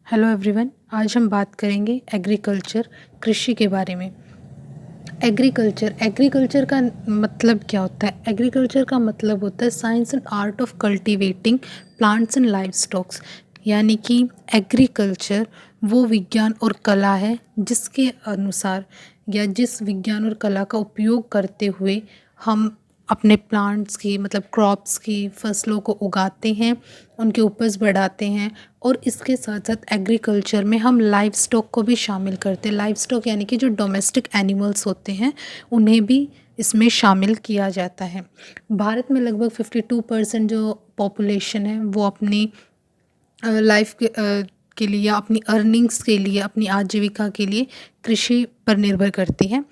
Hello everyone. आज हम बात करेंगे एग्रीकल्चर कृषि के बारे में। एग्रीकल्चर का मतलब क्या होता है? एग्रीकल्चर का मतलब होता है science and art of cultivating plants and live stocks. यानी कि एग्रीकल्चर वो विज्ञान और कला है जिसके अनुसार या जिस विज्ञान और कला का उपयोग करते हुए हम अपने प्लांट्स की मतलब क्रॉप्स की फसलों को उगाते हैं, उनकी उपज बढ़ाते हैं। और इसके साथ साथ एग्रीकल्चर में हम लाइव स्टॉक को भी शामिल करते हैं। लाइव स्टॉक यानी कि जो डोमेस्टिक एनिमल्स होते हैं उन्हें भी इसमें शामिल किया जाता है। भारत में लगभग 52% जो पॉपुलेशन है वो अपनी लाइफ के लिए या अपनी अर्निंग्स के लिए, अपनी आजीविका के लिए कृषि पर निर्भर करती है।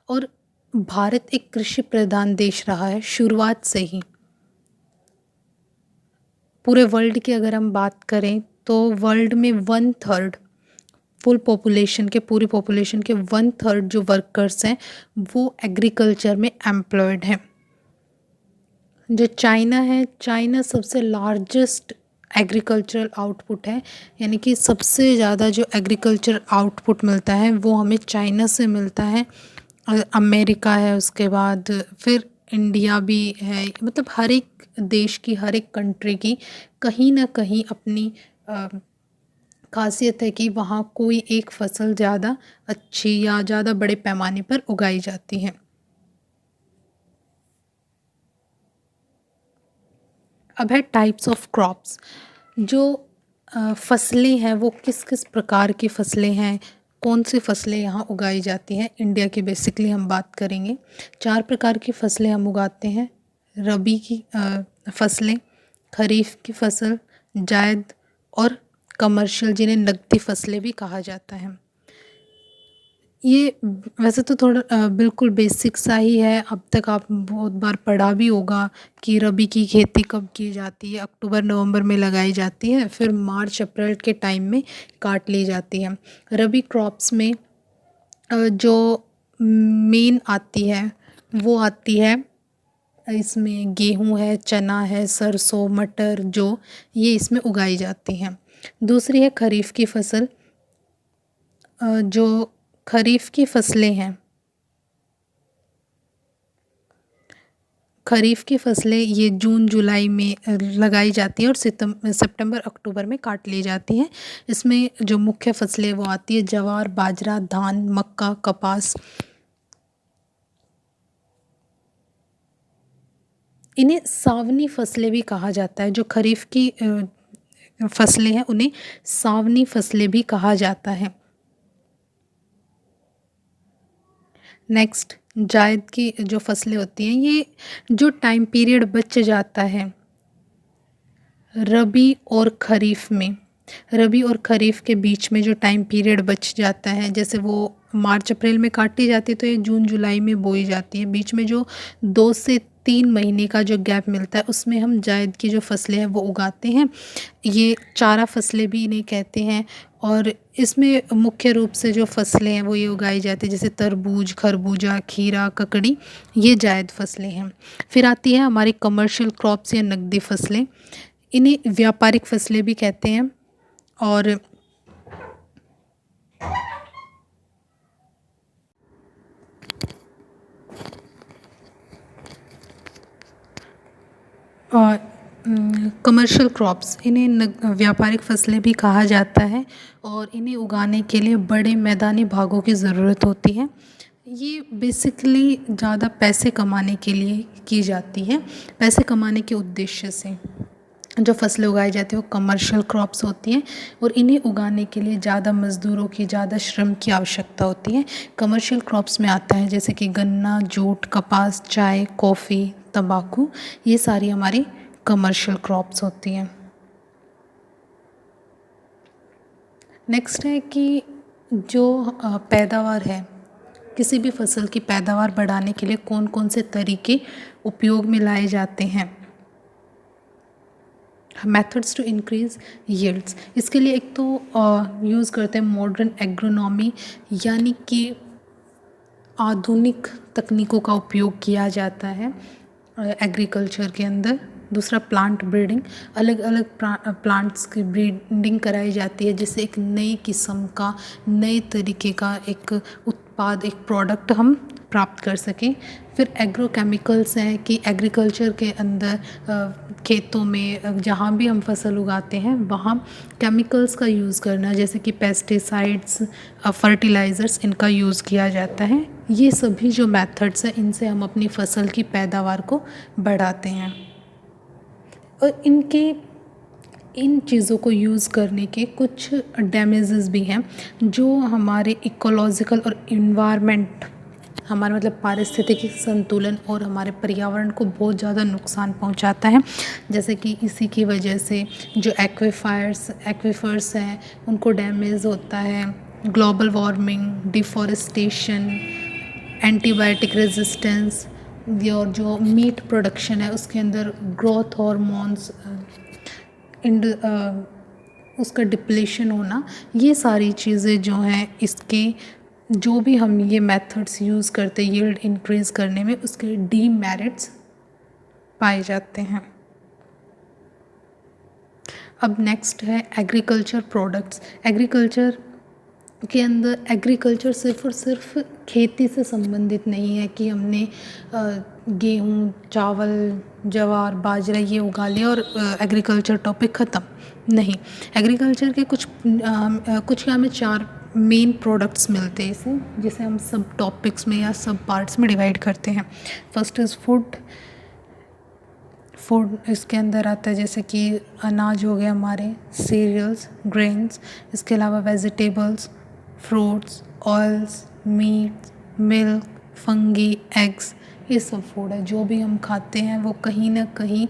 और भारत एक कृषि प्रधान देश रहा है शुरुआत से ही। पूरे वर्ल्ड की अगर हम बात करें तो वर्ल्ड में 1/3 फुल पॉपुलेशन के पूरी पॉपुलेशन के 1/3 जो वर्कर्स हैं वो एग्रीकल्चर में एम्प्लॉयड हैं। जो चाइना है, चाइना सबसे लार्जेस्ट एग्रीकल्चरल आउटपुट है। यानी कि सबसे ज़्यादा जो एग्रीकल्चर आउटपुट मिलता है वो हमें चाइना से मिलता है। और अमेरिका है, उसके बाद फिर इंडिया भी है। मतलब हर एक देश की, हर एक कंट्री की कहीं ना कहीं अपनी खासियत है कि वहाँ कोई एक फसल ज़्यादा अच्छी या ज़्यादा बड़े पैमाने पर उगाई जाती है। अब है टाइप्स ऑफ क्रॉप्स। जो फसलें हैं वो किस किस प्रकार की फसलें हैं, कौन सी फसलें यहाँ उगाई जाती हैं। इंडिया की बेसिकली हम बात करेंगे। 4 प्रकार की फसलें हम उगाते हैं। रबी की फसलें, खरीफ की फसल, जायद और कमर्शियल जिन्हें नकदी फसलें भी कहा जाता है। ये वैसे तो थोड़ा बिल्कुल बेसिक सा ही है। अब तक आप बहुत बार पढ़ा भी होगा कि रबी की खेती कब की जाती है। अक्टूबर नवंबर में लगाई जाती है, फिर मार्च अप्रैल के टाइम में काट ली जाती है। रबी क्रॉप्स में जो मेन आती है वो आती है, इसमें गेहूं है, चना है, सरसों, मटर, जो ये इसमें उगाई जाती हैं। दूसरी है खरीफ की फसल। जो खरीफ की फसलें हैं, खरीफ की फसलें ये जून जुलाई में लगाई जाती हैं और सितंबर अक्टूबर में काट ली जाती हैं। इसमें जो मुख्य फसलें वो आती है ज्वार, बाजरा, धान, मक्का, कपास। इन्हें सावनी फसलें भी कहा जाता है। जो खरीफ की फसलें हैं उन्हें सावनी फसलें भी कहा जाता है। नेक्स्ट, जायद की जो फसलें होती हैं, ये जो टाइम पीरियड बच जाता है रबी और खरीफ में, रबी और खरीफ के बीच में जो टाइम पीरियड बच जाता है, जैसे वो मार्च अप्रैल में काटी जाती है तो ये जून जुलाई में बोई जाती है। बीच में जो 2 से 3 महीने का जो गैप मिलता है उसमें हम जायद की जो फसलें हैं वो उगाते हैं। ये चारा फसलें भी इन्हें कहते हैं। और इसमें मुख्य रूप से जो फसलें हैं वो ये उगाई जाती है, जैसे तरबूज, खरबूजा, खीरा, ककड़ी, ये जायद फसलें हैं। फिर आती है हमारी कमर्शियल क्रॉप्स या नकदी फसलें। इन्हें व्यापारिक फसलें भी कहते हैं। और कमर्शियल क्रॉप्स, इन्हें व्यापारिक फसलें भी कहा जाता है। और इन्हें उगाने के लिए बड़े मैदानी भागों की ज़रूरत होती है। ये बेसिकली ज़्यादा पैसे कमाने के लिए की जाती है, पैसे कमाने के उद्देश्य से जो फसलें उगाई जाती हैं वो कमर्शियल क्रॉप्स होती हैं। और इन्हें उगाने के लिए ज़्यादा मज़दूरों की, ज़्यादा श्रम की आवश्यकता होती है। कमर्शियल क्रॉप्स में आता है जैसे कि गन्ना, जूट, कपास, चाय, कॉफ़ी, तंबाकू, ये सारी हमारी कमर्शियल क्रॉप्स होती हैं। नेक्स्ट है कि जो पैदावार है, किसी भी फसल की पैदावार बढ़ाने के लिए कौन कौन से तरीके उपयोग में लाए जाते हैं। मेथड्स टू इंक्रीज यील्ड्स, इसके लिए एक तो यूज़ करते हैं मॉडर्न एग्रोनॉमी, यानी कि आधुनिक तकनीकों का उपयोग किया जाता है एग्रीकल्चर के अंदर। दूसरा प्लांट ब्रीडिंग, अलग अलग प्लांट्स की ब्रीडिंग कराई जाती है जिससे एक नई किस्म का, नए तरीके का एक उत्पाद, एक प्रोडक्ट हम प्राप्त कर सकें। फिर एग्रोकेमिकल्स हैं कि एग्रीकल्चर के अंदर खेतों में जहाँ भी हम फसल उगाते हैं वहाँ केमिकल्स का यूज़ करना, जैसे कि पेस्टिसाइड्स, फर्टिलाइज़र्स, इनका यूज़ किया जाता है। ये सभी जो मेथड्स हैं इनसे हम अपनी फसल की पैदावार को बढ़ाते हैं। और इन चीज़ों को यूज़ करने के कुछ डैमेजेस भी हैं जो हमारे इकोलॉजिकल और इन्वायरमेंट, हमारा मतलब पारिस्थितिकी संतुलन और हमारे पर्यावरण को बहुत ज़्यादा नुकसान पहुंचाता है। जैसे कि इसी की वजह से जो एक्वीफर्स हैं उनको डैमेज होता है, global warming, deforestation, antibiotic resistance, और जो मीट प्रोडक्शन है उसके अंदर ग्रोथ हार्मोन्स, उसका डिप्लेशन होना, ये सारी चीज़ें जो हैं इसके, जो भी हम ये मेथड्स यूज़ करते हैं यील्ड इंक्रीज़ करने में, उसके डीमेरिट्स पाए जाते हैं। अब नेक्स्ट है एग्रीकल्चर प्रोडक्ट्स। एग्रीकल्चर के अंदर एग्रीकल्चर सिर्फ और सिर्फ खेती से संबंधित नहीं है कि हमने गेहूँ, चावल, ज्वार, बाजरा ये उगा लिया और एग्रीकल्चर टॉपिक ख़त्म। नहीं, एग्रीकल्चर के कुछ हमें 4 मेन प्रोडक्ट्स मिलते हैं इसे, जिसे हम सब टॉपिक्स में या सब पार्ट्स में डिवाइड करते हैं। First is food. इसके अंदर आता है जैसे कि अनाज हो गया हमारे, सीरियल्स, ग्रेन्स, इसके अलावा vegetables, fruits, oils, meat, milk, fungi, eggs, ये सब फूड है। जो भी हम खाते हैं वो कहीं ना कहीं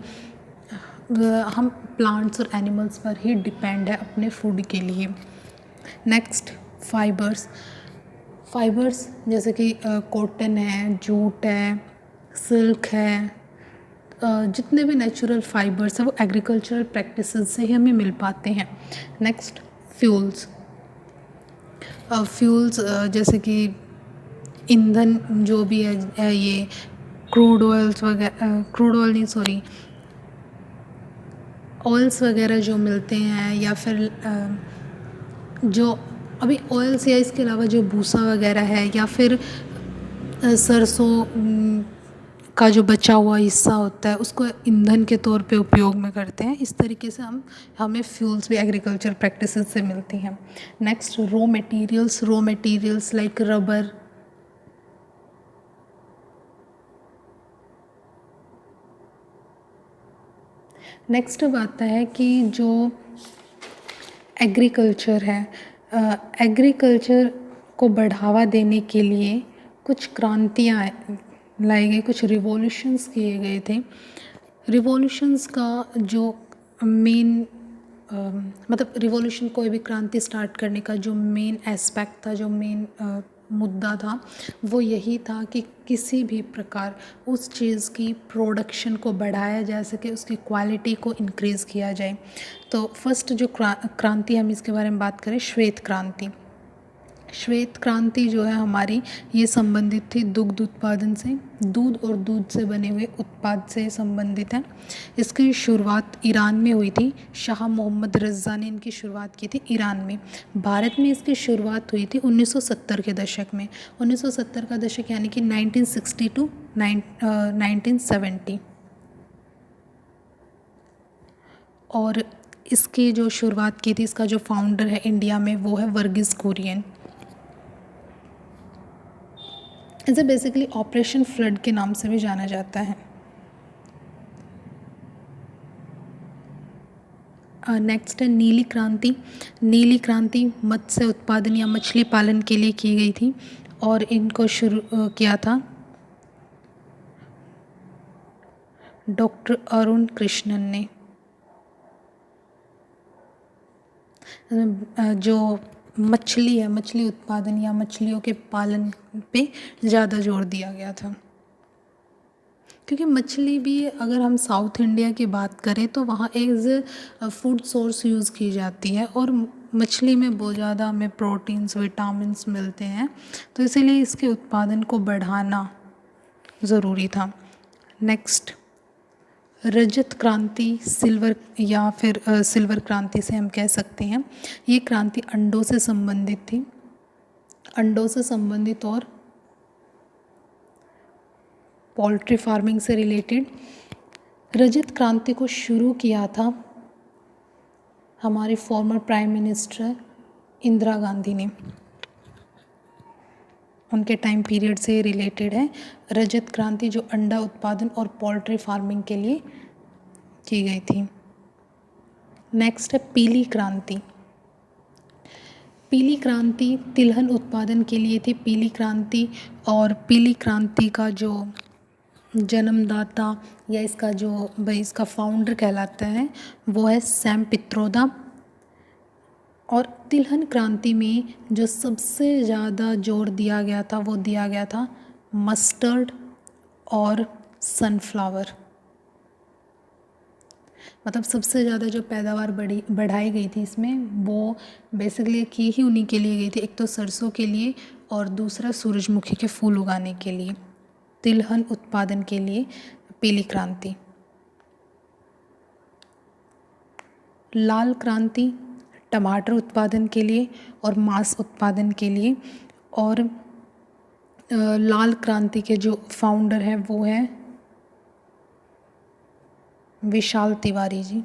हम प्लांट्स और एनिमल्स पर ही डिपेंड है अपने फूड के लिए। नेक्स्ट, फाइबर्स जैसे कि कॉटन है, जूट है, सिल्क है, जितने भी नेचुरल फाइबर्स हैं वो एग्रीकल्चरल प्रैक्टिसेस से ही हमें मिल पाते हैं। नेक्स्ट, फ्यूल्स जैसे कि ईंधन जो भी है ये क्रूड ऑयल्स वगैरह, क्रूड ऑयल नहीं सॉरी ऑयल्स वगैरह जो मिलते हैं, या फिर जो अभी ऑयल्स, या इसके अलावा जो भूसा वगैरह है, या फिर सरसों का जो बचा हुआ हिस्सा होता है उसको ईंधन के तौर पे उपयोग में करते हैं। इस तरीके से हमें फ्यूल्स भी एग्रीकल्चर प्रैक्टिसेस से मिलती हैं। Next, raw materials like rubber, next अब आता है कि जो एग्रीकल्चर है, एग्रीकल्चर को बढ़ावा देने के लिए कुछ क्रांतियाँ लाई गई, कुछ रिवॉल्यूशंस किए गए थे। रिवॉल्यूशंस का जो मेन मतलब रिवॉल्यूशन, कोई भी क्रांति स्टार्ट करने का जो मेन एस्पेक्ट था, जो मेन मुद्दा था, वो यही था कि किसी भी प्रकार उस चीज़ की प्रोडक्शन को बढ़ाया जा सके, उसकी क्वालिटी को इंक्रीज़ किया जाए। तो फर्स्ट जो क्रांति हम इसके बारे में बात करें, श्वेत क्रांति। श्वेत क्रांति जो है हमारी, ये संबंधित थी दुग्ध उत्पादन से, दूध और दूध से बने हुए उत्पाद से संबंधित है। इसकी शुरुआत ईरान में हुई थी। शाह मोहम्मद रज़ा ने इनकी शुरुआत की थी ईरान में। भारत में इसकी शुरुआत हुई थी 1970 के दशक में। 1970 का दशक यानी कि 1960 टू 1970। और इसकी जो शुरुआत की थी, इसका जो फाउंडर है इंडिया में, वो है वर्गीस कुरियन। इसे बेसिकली ऑपरेशन फ्लड के नाम से भी जाना जाता है। नेक्स्ट है नीली क्रांति। नीली क्रांति मत्स्य उत्पादन या मछली पालन के लिए की गई थी और इनको शुरू किया था डॉक्टर अरुण कृष्णन ने। जो मछली है, मछली उत्पादन या मछलियों के पालन पे ज़्यादा जोर दिया गया था, क्योंकि मछली भी अगर हम साउथ इंडिया की बात करें तो वहाँ एज फूड सोर्स यूज़ की जाती है और मछली में बहुत ज़्यादा हमें प्रोटीन्स, विटामिन्स मिलते हैं, तो इसीलिए इसके उत्पादन को बढ़ाना ज़रूरी था। नेक्स्ट, रजत क्रांति, सिल्वर या फिर सिल्वर क्रांति से हम कह सकते हैं। ये क्रांति अंडों से संबंधित थी, अंडों से संबंधित और पोल्ट्री फार्मिंग से रिलेटेड। रजत क्रांति को शुरू किया था हमारे former prime minister Indira Gandhi ने, उनके टाइम पीरियड से रिलेटेड है रजत क्रांति, जो अंडा उत्पादन और पोल्ट्री फार्मिंग के लिए की गई थी। नेक्स्ट है पीली क्रांति। पीली क्रांति तिलहन उत्पादन के लिए थी पीली क्रांति, और पीली क्रांति का जो जन्मदाता या इसका जो भाई इसका फाउंडर कहलाता है वो है सैम पित्रोदा। और तिलहन क्रांति में जो सबसे ज़्यादा जोर दिया गया था वो दिया गया था मस्टर्ड और सनफ्लावर। मतलब सबसे ज़्यादा जो पैदावार बढ़ाई गई थी इसमें, वो बेसिकली की ही उन्हीं के लिए गई थी, एक तो सरसों के लिए और दूसरा सूरजमुखी के फूल उगाने के लिए, तिलहन उत्पादन के लिए पीली क्रांति। लाल क्रांति टमाटर उत्पादन के लिए और मांस उत्पादन के लिए, और लाल क्रांति के जो फाउंडर हैं वो हैं विशाल तिवारी जी।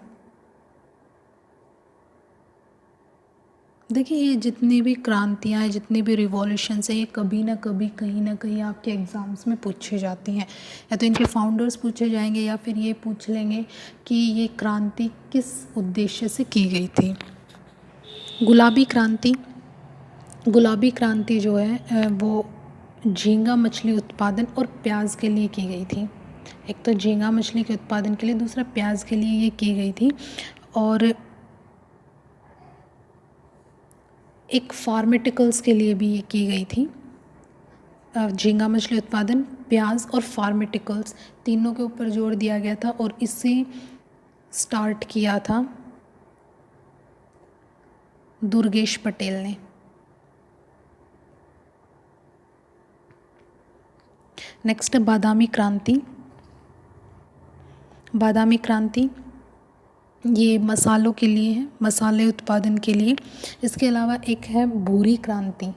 देखिए ये जितनी भी क्रांतियाँ हैं, जितनी भी रिवॉल्यूशंस हैं, ये कभी ना कभी कहीं ना कहीं आपके एग्ज़ाम्स में पूछे जाती हैं। या तो इनके फाउंडर्स पूछे जाएंगे या फिर ये पूछ लेंगे कि ये क्रांति किस उद्देश्य से की गई थी। गुलाबी क्रांति, गुलाबी क्रांति जो है वो झींगा मछली उत्पादन और प्याज के लिए की गई थी। एक तो झींगा मछली के उत्पादन के लिए, दूसरा प्याज के लिए ये की गई थी। और एक फार्मेटिकल्स के लिए भी ये की गई थी। झींगा मछली उत्पादन, प्याज और फार्मेटिकल्स तीनों के ऊपर जोर दिया गया था, और इसे स्टार्ट किया था दुर्गेश पटेल ने। नेक्स्ट है बादामी क्रांति। बादामी क्रांति ये मसालों के लिए है, मसाले उत्पादन के लिए। इसके अलावा एक है भूरी क्रांति।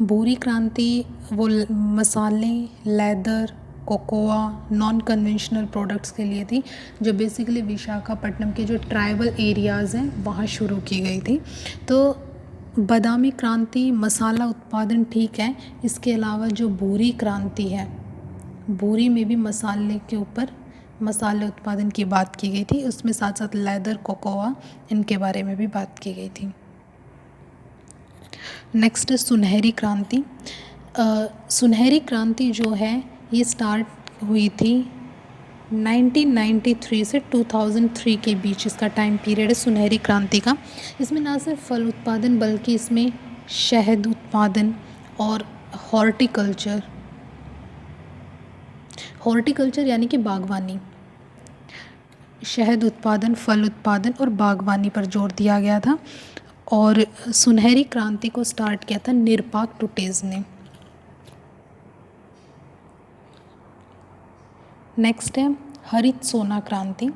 भूरी क्रांति वो मसाले, leather, cocoa, non conventional products के लिए थी, जो बेसिकली विशाखापट्टनम के जो ट्राइबल एरियाज़ हैं वहाँ शुरू की गई थी। तो बादामी क्रांति मसाला उत्पादन ठीक है, इसके अलावा जो भूरी क्रांति है, भूरी में भी मसाले के ऊपर मसाले उत्पादन की बात की गई थी, उसमें साथ साथ लेदर, कोकोआ, इनके बारे में भी बात की गई थी। नेक्स्ट है सुनहरी क्रांति। सुनहरी क्रांति जो है ये स्टार्ट हुई थी 1993 से 2003 के बीच, इसका टाइम पीरियड है सुनहरी क्रांति का। इसमें ना सिर्फ फल उत्पादन बल्कि इसमें शहद उत्पादन और हॉर्टिकल्चर यानी कि बागवानी, शहद उत्पादन, फल उत्पादन और बागवानी पर जोर दिया गया था। और सुनहरी क्रांति को स्टार्ट किया था निरपाक टुटेज ने। नेक्स्ट है हरित सोना क्रांति।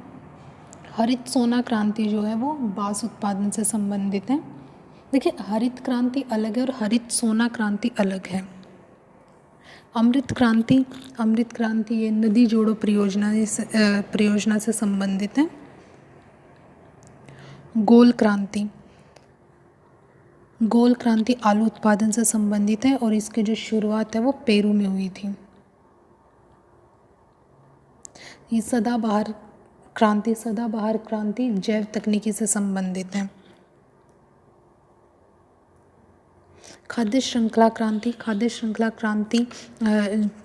हरित सोना क्रांति जो है वो बांस उत्पादन से संबंधित है। देखिए हरित क्रांति अलग है और हरित सोना क्रांति अलग है। अमृत क्रांति ये नदी जोड़ो परियोजना से संबंधित है। गोल क्रांति आलू उत्पादन से संबंधित है और इसकी जो शुरुआत है वो पेरू में हुई थी। ये सदाबहार क्रांति जैव तकनीकी से संबंधित है। खाद्य श्रृंखला क्रांति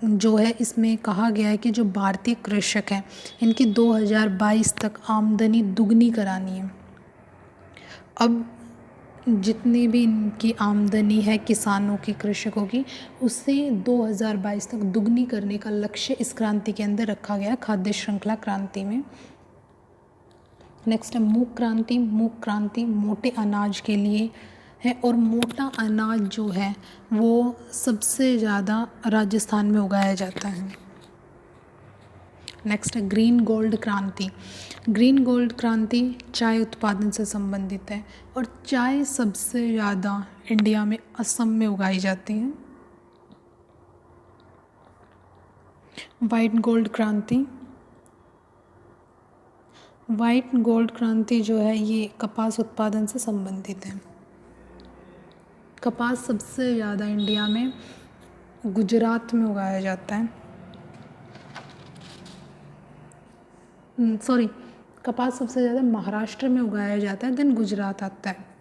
जो है, इसमें कहा गया है कि जो भारतीय कृषक हैं इनकी 2022 तक आमदनी दुगनी करानी है। अब जितनी भी इनकी आमदनी है किसानों की, कृषकों की, उससे 2022 तक दुगनी करने का लक्ष्य इस क्रांति के अंदर रखा गया खाद्य श्रृंखला क्रांति में। नेक्स्ट है मूंग क्रांति मोटे अनाज के लिए है, और मोटा अनाज जो है वो सबसे ज़्यादा राजस्थान में उगाया जाता है। नेक्स्ट है ग्रीन गोल्ड क्रांति। ग्रीन गोल्ड क्रांति चाय उत्पादन से संबंधित है और चाय सबसे ज़्यादा इंडिया में असम में उगाई जाती है। वाइट गोल्ड क्रांति, वाइट गोल्ड क्रांति जो है ये कपास उत्पादन से संबंधित है। कपास सबसे ज़्यादा इंडिया में गुजरात में उगाया जाता है। सॉरी, कपास सबसे ज़्यादा महाराष्ट्र में उगाया जाता है, देन गुजरात आता है।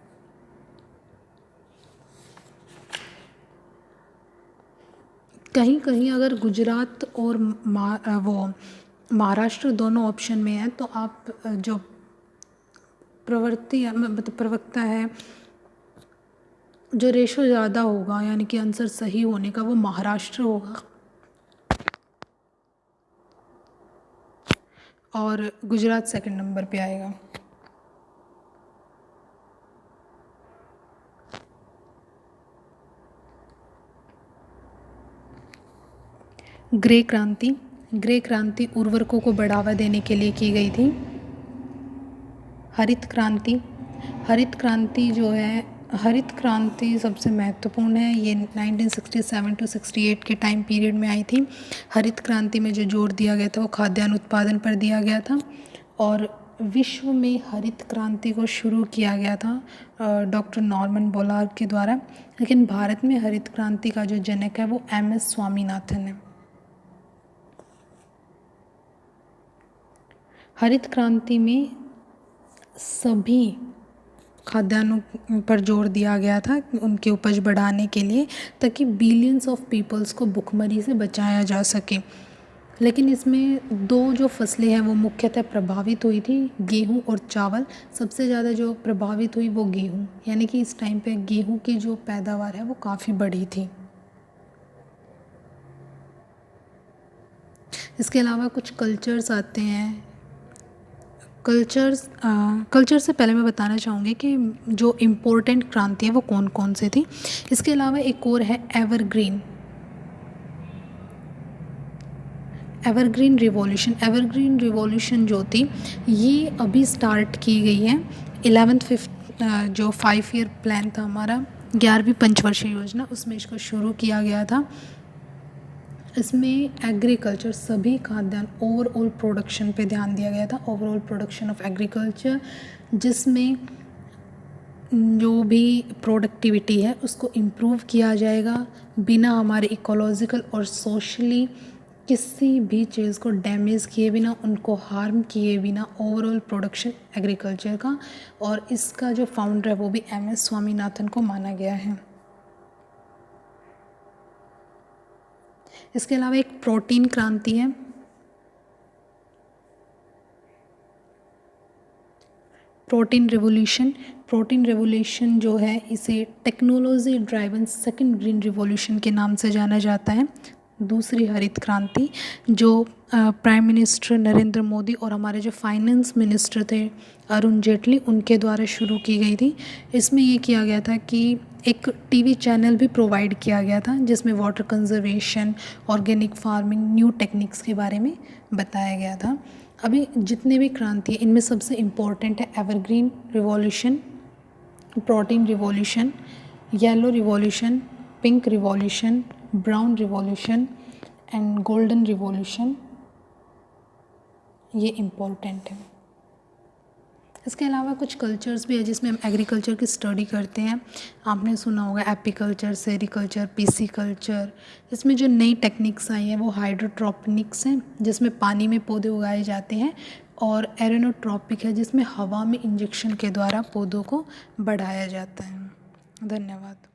कहीं कहीं अगर गुजरात और महाराष्ट्र दोनों ऑप्शन में है तो आप जो प्रवक्ता है, जो रेशो ज़्यादा होगा यानी कि आंसर सही होने का वो महाराष्ट्र होगा और गुजरात सेकंड नंबर पे आएगा। ग्रे क्रांति, ग्रे क्रांति उर्वरकों को बढ़ावा देने के लिए की गई थी। हरित क्रांति, हरित क्रांति जो है, हरित क्रांति सबसे महत्वपूर्ण है, ये 1967 to 68 के टाइम पीरियड में आई थी। हरित क्रांति में जो जोर दिया गया था वो खाद्यान्न उत्पादन पर दिया गया था और विश्व में हरित क्रांति को शुरू किया गया था डॉक्टर नॉर्मन बोलार्ड के द्वारा, लेकिन भारत में हरित क्रांति का जो जनक है वो MS स्वामीनाथन है। हरित क्रांति में सभी खाद्यान्नों पर जोर दिया गया था उनकी उपज बढ़ाने के लिए, ताकि बिलियंस ऑफ पीपल्स को भुखमरी से बचाया जा सके। लेकिन इसमें दो जो फसलें हैं वो मुख्यतः प्रभावित हुई थी, गेहूं और चावल। सबसे ज़्यादा जो प्रभावित हुई वो गेहूं, यानी कि इस टाइम पे गेहूं की जो पैदावार है वो काफ़ी बढ़ी थी। इसके अलावा कुछ कल्चर्स आते हैं। कल्चर से पहले मैं बताना चाहूँगी कि जो इम्पोर्टेंट क्रांति है वो कौन कौन सी थी। इसके अलावा एक और है evergreen, evergreen revolution. Evergreen revolution जो थी ये अभी स्टार्ट की गई है। 11th जो 5 ईयर प्लान था हमारा, 11वीं पंचवर्षीय योजना, उसमें इसको शुरू किया गया था। इसमें एग्रीकल्चर, सभी खाद्यान्न, ओवरऑल प्रोडक्शन पे ध्यान दिया गया था, ओवरऑल प्रोडक्शन ऑफ एग्रीकल्चर, जिसमें जो भी प्रोडक्टिविटी है उसको इम्प्रूव किया जाएगा बिना हमारे इकोलॉजिकल और सोशली किसी भी चीज़ को डैमेज किए बिना, उनको हार्म किए बिना, ओवरऑल प्रोडक्शन एग्रीकल्चर का। और इसका जो फाउंडर है वो भी MS स्वामीनाथन को माना गया है। इसके अलावा एक प्रोटीन क्रांति है। प्रोटीन रिवॉल्यूशन, प्रोटीन रिवॉल्यूशन जो है इसे technology driven second green revolution के नाम से जाना जाता है। दूसरी हरित क्रांति जो प्राइम मिनिस्टर नरेंद्र मोदी और हमारे जो फाइनेंस मिनिस्टर थे अरुण जेटली, उनके द्वारा शुरू की गई थी। इसमें ये किया गया था कि एक टीवी चैनल भी प्रोवाइड किया गया था जिसमें water conservation, organic farming, new techniques के बारे में बताया गया था। अभी जितने भी क्रांति है इनमें सबसे इम्पोर्टेंट है evergreen revolution, protein revolution, yellow revolution, pink revolution, brown revolution and golden revolution, ये इम्पोर्टेंट है। इसके अलावा कुछ कल्चर्स भी है जिसमें हम एग्रीकल्चर की स्टडी करते हैं। आपने सुना होगा एपीकल्चर, सेरिकल्चर, पीसीकल्चर। इसमें जो नई टेक्निक्स आई हैं वो हाइड्रोट्रोपिनिक्स हैं जिसमें पानी में पौधे उगाए जाते हैं, और एरोनोट्रॉपिक है जिसमें हवा में इंजेक्शन के द्वारा पौधों को बढ़ाया जाता है। धन्यवाद।